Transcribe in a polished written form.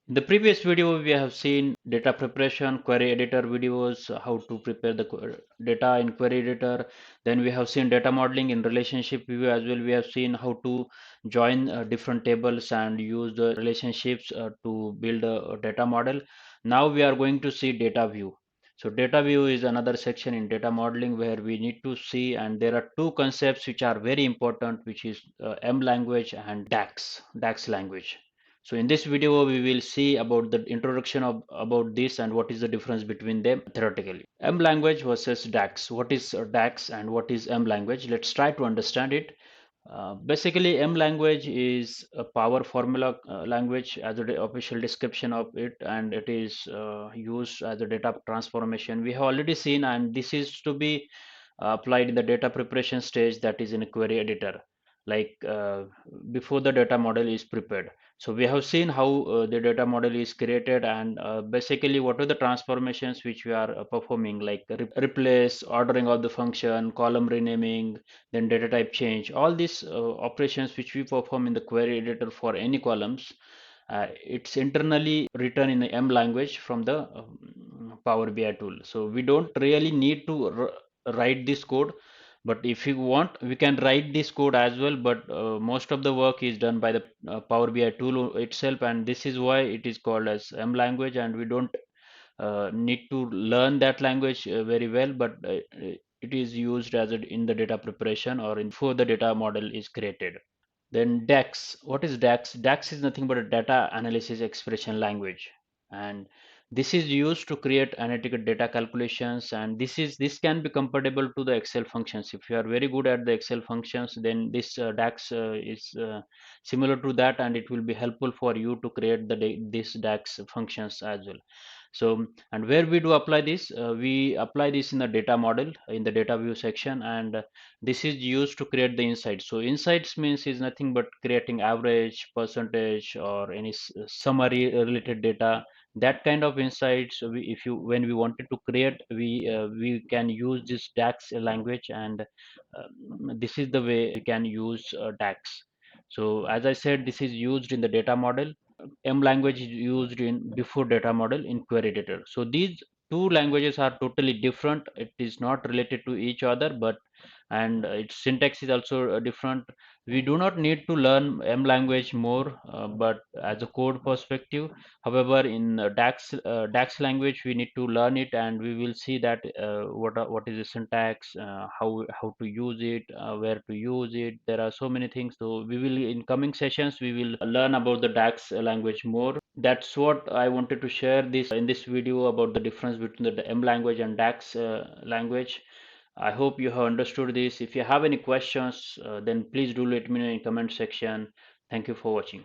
In the previous video, we have seen data preparation, query editor videos, how to prepare the data in query editor. Then we have seen data modeling in relationship view as well. We have seen how to join different tables and use the relationships to build a data model. Now we are going to see data view. So data view is another section in data modeling where we need to see, and there are two concepts which are very important, which is M language and DAX language. So in this video, we will see about the introduction of about this and what is the difference between them theoretically. M language versus DAX. What is DAX and what is M language? Let's try to understand it. Basically, M language is a power formula language as the official description of it, and it is used as a data transformation. We have already seen, and this is to be applied in the data preparation stage, that is in a query editor, like before the data model is prepared. So we have seen how the data model is created, and basically what are the transformations which we are performing, like replace, ordering of the function, column renaming, then data type change. All these operations which we perform in the query editor for any columns, it's internally written in the M language from the Power BI tool. So we don't really need to write this code, but if you want, we can write this code as well. But most of the work is done by the Power BI tool itself, and this is why it is called as M language. And we don't need to learn that language very well, but it is used as in the data preparation or in before the data model is created. Then DAX. What is DAX? DAX is nothing but a data analysis expression language, and this is used to create analytical data calculations. And this can be compatible to the Excel functions. If you are very good at the Excel functions, then this DAX is similar to that, and it will be helpful for you to create this DAX functions as well. So, and where we do apply this, we apply this in the data model in the data view section, and this is used to create the insights. So insights means is nothing but creating average, percentage, or any summary related data. That kind of insights, if you when we wanted to create, we can use this DAX language, and this is the way we can use DAX. So as I said, this is used in the data model. M language is used in before data model in query editor. So these two languages are totally different. It is not related to each other, but and its syntax is also different. We do not need to learn M language more, but as a code perspective. However, in DAX language, we need to learn it, and we will see that what is the syntax, how to use it, where to use it. There are so many things. So we will in coming sessions we will learn about the DAX language more. That's what I wanted to share this in this video about the difference between the M language and DAX language. I hope you have understood this. If you have any questions, then please do let me know in comment section. Thank you for watching.